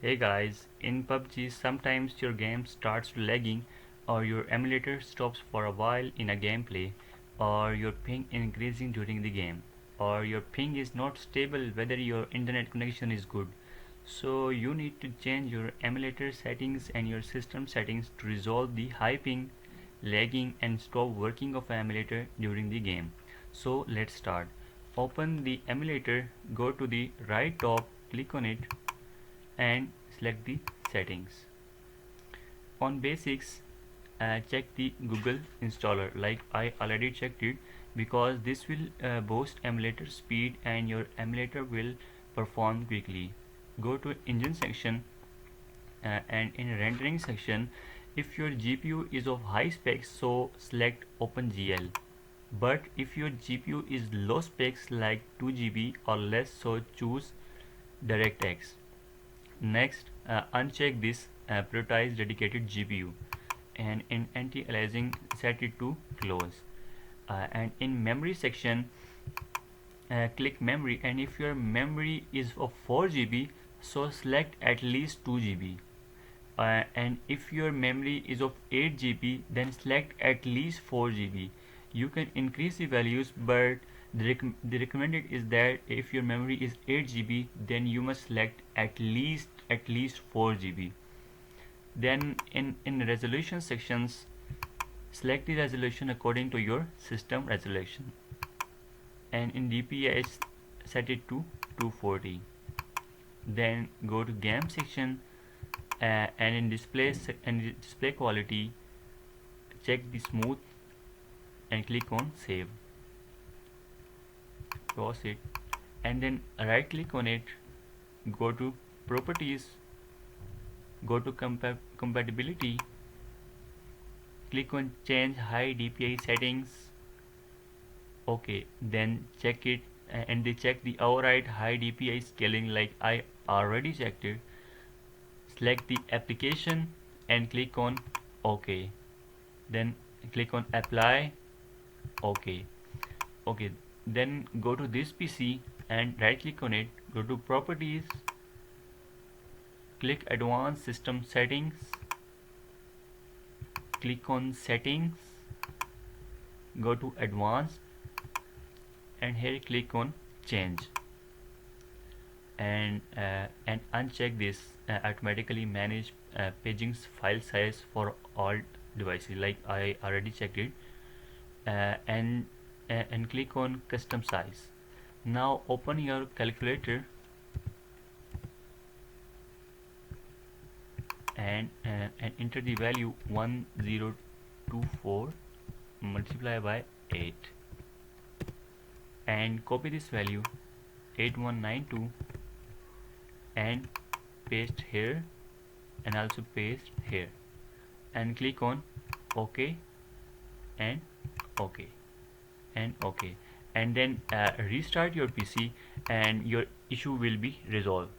Hey guys, in PUBG sometimes your game starts lagging or your emulator stops for a while in a gameplay or your ping increasing during the game or your ping is not stable whether your internet connection is good. So you need to change your emulator settings and your system settings to resolve the high ping, lagging and stop working of emulator during the game. So let's start. Open the emulator, go to the right top, click on it and select the settings. On basics, check the Google installer like I already checked it because this will boost emulator speed and your emulator will perform quickly. Go to engine section and in rendering section, if your GPU is of high specs, so select OpenGL, but if your GPU is low specs like 2 GB or less, so choose DirectX. Next, uncheck this prioritize dedicated GPU and in anti-aliasing set it to close. And in memory section, click memory, and if your memory is of 4 GB, so select at least 2 GB. And if your memory is of 8 GB, then select at least 4 GB. You can increase the values, but the recommended is that if your memory is 8 GB, then you must select at least 4 GB. Then in resolution sections, select the resolution according to your system resolution, and in DPI set it to 240. Then go to game section, and in display quality, check the smooth and click on save. Pause it and then right click on it, go to properties, go to compatibility, click on change high DPI settings. Okay, then check it, and they check the override high DPI scaling like I already checked it. Select the application and click on OK. Then click on apply. OK. Okay, then go to this PC and right click on it, go to properties, click advanced system settings, click on settings, go to advanced, and here click on change, and uncheck this automatically manage paging file size for all devices like I already checked it, and click on custom size. Now open your calculator and enter the value 1024 multiplied by 8 and copy this value 8192 and paste here and also paste here and click on OK and OK and OK, and then restart your PC and your issue will be resolved.